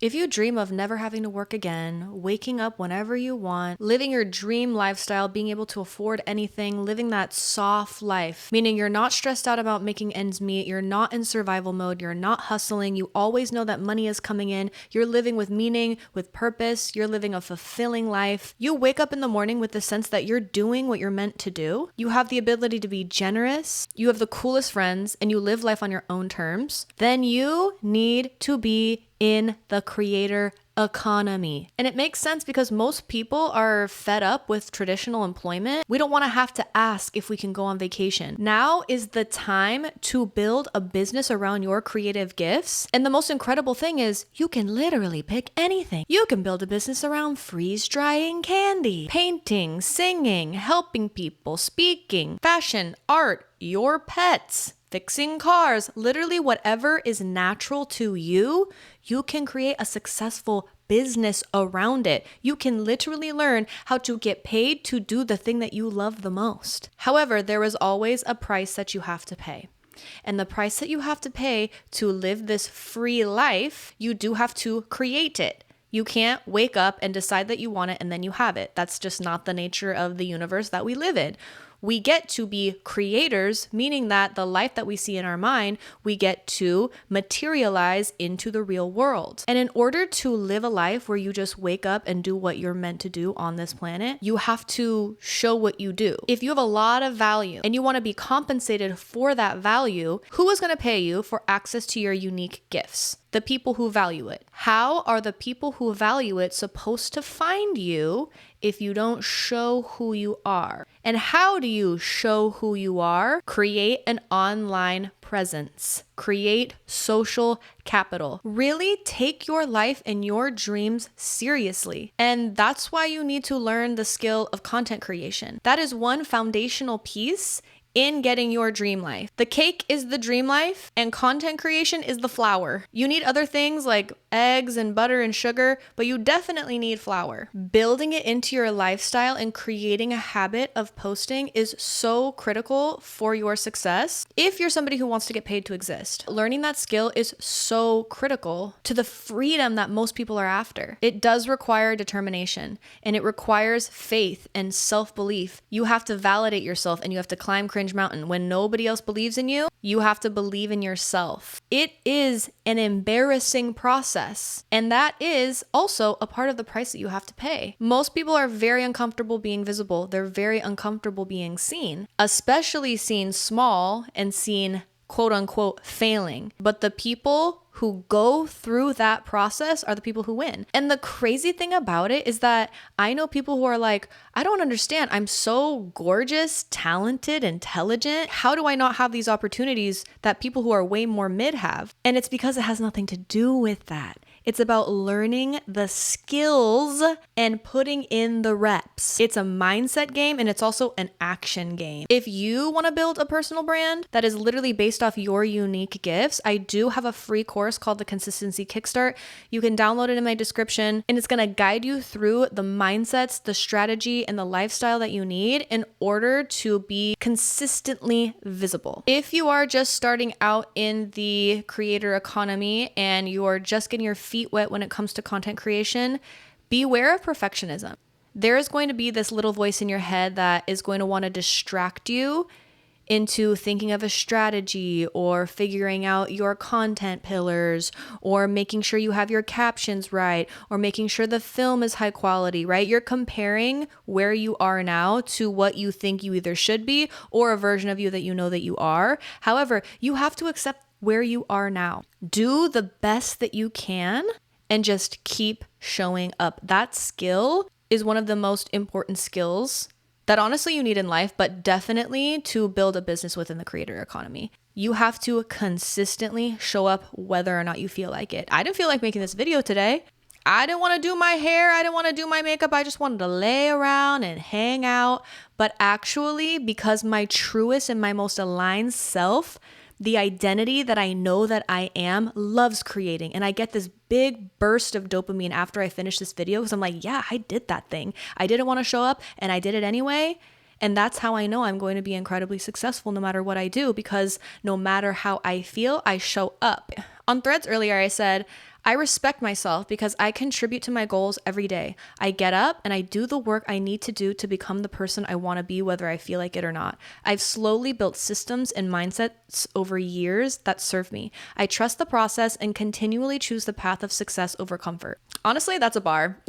If you dream of never having to work again, waking up whenever you want, living your dream lifestyle, being able to afford anything, living that soft life, meaning you're not stressed out about making ends meet, you're not in survival mode, you're not hustling, you always know that money is coming in, you're living with meaning, with purpose, you're living a fulfilling life. You wake up in the morning with the sense that you're doing what you're meant to do. You have the ability to be generous, you have the coolest friends, and you live life on your own terms. Then you need to be in the creator economy. And it makes sense because most people are fed up with traditional employment. We don't want to have to ask if we can go on vacation. Now is the time to build a business around your creative gifts. And the most incredible thing is you can literally pick anything. You can build a business around freeze drying candy, painting, singing, helping people, speaking, fashion, art, your pets, fixing cars, literally whatever is natural to you, you can create a successful business around it. You can literally learn how to get paid to do the thing that you love the most. However, there is always a price that you have to pay. And the price that you have to pay to live this free life, you do have to create it. You can't wake up and decide that you want it and then you have it. That's just not the nature of the universe that we live in. We get to be creators, meaning that the life that we see in our mind, we get to materialize into the real world. And in order to live a life where you just wake up and do what you're meant to do on this planet, you have to show what you do. If you have a lot of value and you want to be compensated for that value, who is going to pay you for access to your unique gifts? The people who value it. How are the people who value it supposed to find you if you don't show who you are? And how do you show who you are? Create an online presence. Create social capital. Really take your life and your dreams seriously. And that's why you need to learn the skill of content creation. That is one foundational piece in getting your dream life. The cake is the dream life and content creation is the flour. You need other things like eggs and butter and sugar, but you definitely need flour. Building it into your lifestyle and creating a habit of posting is so critical for your success. If you're somebody who wants to get paid to exist, learning that skill is so critical to the freedom that most people are after. It does require determination and it requires faith and self-belief. You have to validate yourself and you have to climb cringe mountain. When nobody else believes in you, you have to believe in yourself. It is an embarrassing process. And that is also a part of the price that you have to pay. Most people are very uncomfortable being visible. They're very uncomfortable being seen, especially seen small and seen quote unquote failing. But the people who go through that process are the people who win. And the crazy thing about it is that I know people who are like, I don't understand. I'm so gorgeous, talented, intelligent. How do I not have these opportunities that people who are way more mid have? And it's because it has nothing to do with that. It's about learning the skills and putting in the reps. It's a mindset game and it's also an action game. If you want to build a personal brand that is literally based off your unique gifts, I do have a free course called the Consistency Kickstart. You can download it in my description and it's going to guide you through the mindsets, the strategy, and the lifestyle that you need in order to be consistently visible. If you are just starting out in the creator economy and you are just getting your feet wet when it comes to content creation, beware of perfectionism. There is going to be this little voice in your head that is going to want to distract you into thinking of a strategy or figuring out your content pillars or making sure you have your captions right or making sure the film is high quality, right? You're comparing where you are now to what you think you either should be or a version of you that you know that you are. However, you have to accept where you are now. Do the best that you can and just keep showing up. That skill is one of the most important skills that honestly you need in life, but definitely to build a business within the creator economy. You have to consistently show up whether or not you feel like it. I didn't feel like making this video today. I didn't want to do my hair. I didn't want to do my makeup. I just wanted to lay around and hang out. But actually, because my truest and my most aligned self, the identity that I know that I am, loves creating. And I get this big burst of dopamine after I finish this video because I'm like, yeah, I did that thing. I didn't want to show up and I did it anyway. And that's how I know I'm going to be incredibly successful no matter what I do, because no matter how I feel, I show up. On Threads earlier, I said, I respect myself because I contribute to my goals every day. I get up and I do the work I need to do to become the person I want to be, whether I feel like it or not. I've slowly built systems and mindsets over years that serve me. I trust the process and continually choose the path of success over comfort. Honestly, that's a bar.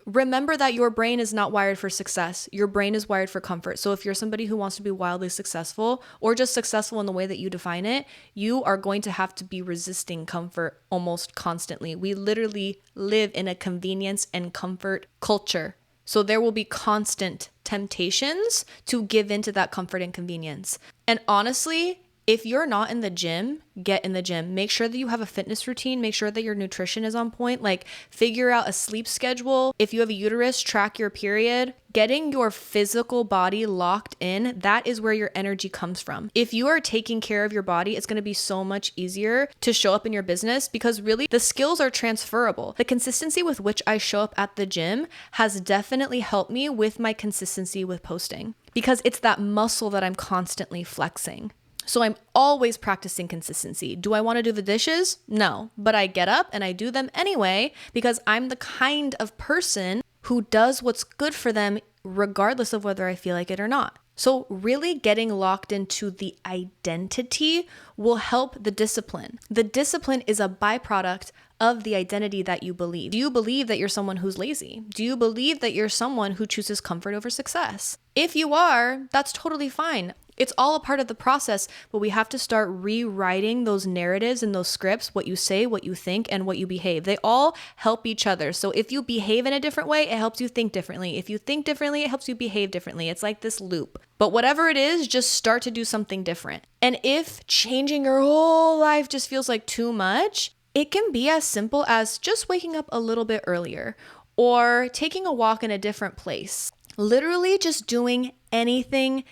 Remember that your brain is not wired for success. Your brain is wired for comfort. So if you're somebody who wants to be wildly successful or just successful in the way that you define it, you are going to have to be resisting comfort almost constantly. We literally live in a convenience and comfort culture. So there will be constant temptations to give into that comfort and convenience. And honestly, if you're not in the gym, get in the gym. Make sure that you have a fitness routine. Make sure that your nutrition is on point. Like, figure out a sleep schedule. If you have a uterus, track your period. Getting your physical body locked in, that is where your energy comes from. If you are taking care of your body, it's going to be so much easier to show up in your business because really the skills are transferable. The consistency with which I show up at the gym has definitely helped me with my consistency with posting because it's that muscle that I'm constantly flexing. So I'm always practicing consistency. Do I want to do the dishes? No, but I get up and I do them anyway because I'm the kind of person who does what's good for them regardless of whether I feel like it or not. So really getting locked into the identity will help the discipline. The discipline is a byproduct of the identity that you believe. Do you believe that you're someone who's lazy? Do you believe that you're someone who chooses comfort over success? If you are, that's totally fine. It's all a part of the process, but we have to start rewriting those narratives and those scripts, what you say, what you think, and what you behave. They all help each other. So if you behave in a different way, it helps you think differently. If you think differently, it helps you behave differently. It's like this loop. But whatever it is, just start to do something different. And if changing your whole life just feels like too much, it can be as simple as just waking up a little bit earlier or taking a walk in a different place. Literally just doing anything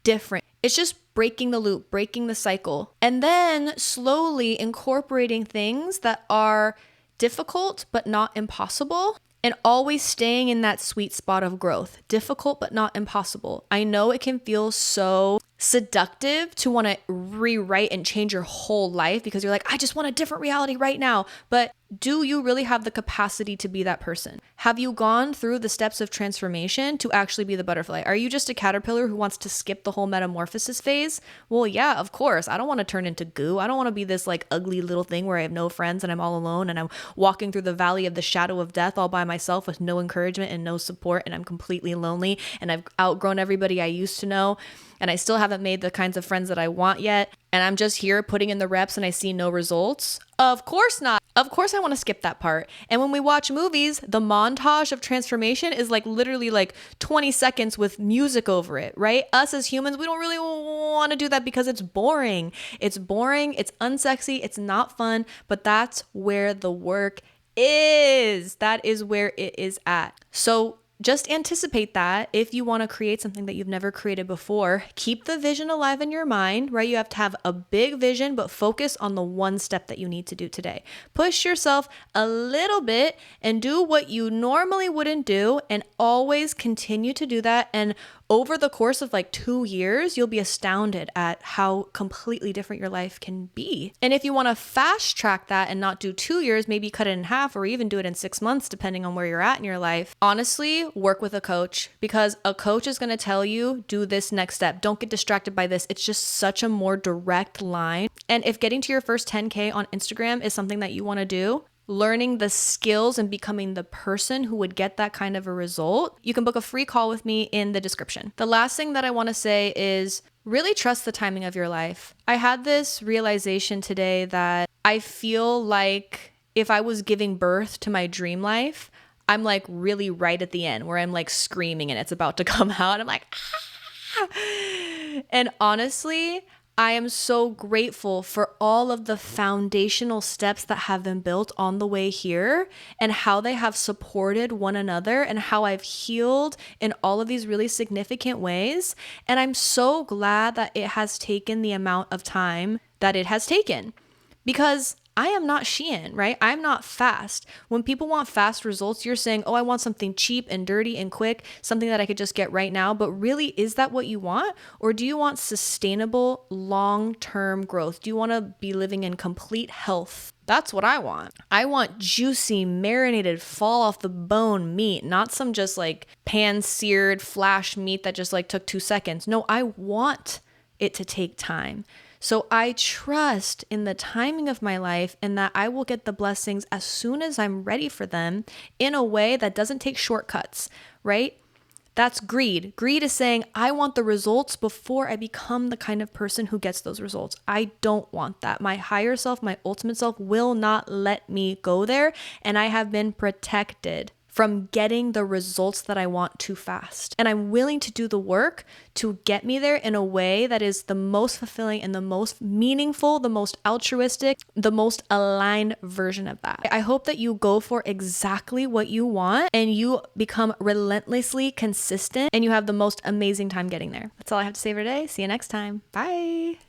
different. It's just breaking the loop, breaking the cycle, and then slowly incorporating things that are difficult but not impossible, and always staying in that sweet spot of growth. Difficult but not impossible. I know it can feel so seductive to want to rewrite and change your whole life because you're like, I just want a different reality right now. But do you really have the capacity to be that person? Have you gone through the steps of transformation to actually be the butterfly? Are you just a caterpillar who wants to skip the whole metamorphosis phase? Well, yeah, of course. I don't want to turn into goo. I don't want to be this like ugly little thing where I have no friends and I'm all alone and I'm walking through the valley of the shadow of death all by myself with no encouragement and no support and I'm completely lonely and I've outgrown everybody I used to know. And I still haven't made the kinds of friends that I want yet. And I'm just here putting in the reps and I see no results. Of course not. Of course I want to skip that part. And when we watch movies, the montage of transformation is like literally like 20 seconds with music over it, right? Us as humans, we don't really want to do that because it's boring. It's boring. It's unsexy. It's not fun. But that's where the work is. That is where it is at. So just anticipate that if you want to create something that you've never created before. Keep the vision alive in your mind, right? You have to have a big vision, but focus on the one step that you need to do today. Push yourself a little bit and do what you normally wouldn't do and always continue to do that. And over the course of like 2 years, you'll be astounded at how completely different your life can be. And if you want to fast track that and not do 2 years, maybe cut it in half or even do it in 6 months, depending on where you're at in your life. Honestly, work with a coach because a coach is going to tell you, do this next step. Don't get distracted by this. It's just such a more direct line. And if getting to your first 10K on Instagram is something that you want to do, learning the skills and becoming the person who would get that kind of a result, you can book a free call with me in the description. The last thing that I want to say is really trust the timing of your life. I had this realization today that I feel like if I was giving birth to my dream life, I'm like really right at the end where I'm like screaming and it's about to come out. I'm like, ah! And honestly, I am so grateful for all of the foundational steps that have been built on the way here and how they have supported one another and how I've healed in all of these really significant ways. And I'm so glad that it has taken the amount of time that it has taken because I am not Shein, right? I'm not fast. When people want fast results, you're saying, oh, I want something cheap and dirty and quick, something that I could just get right now. But really, is that what you want? Or do you want sustainable, long-term growth? Do you want to be living in complete health? That's what I want. I want juicy, marinated, fall off the bone meat, not some just like pan-seared flash meat that just like took 2 seconds. No, I want it to take time. So I trust in the timing of my life and that I will get the blessings as soon as I'm ready for them in a way that doesn't take shortcuts, right? That's greed. Greed is saying, I want the results before I become the kind of person who gets those results. I don't want that. My higher self, my ultimate self will not let me go there. And I have been protected from getting the results that I want too fast. And I'm willing to do the work to get me there in a way that is the most fulfilling and the most meaningful, the most altruistic, the most aligned version of that. I hope that you go for exactly what you want and you become relentlessly consistent and you have the most amazing time getting there. That's all I have to say for today. See you next time. Bye.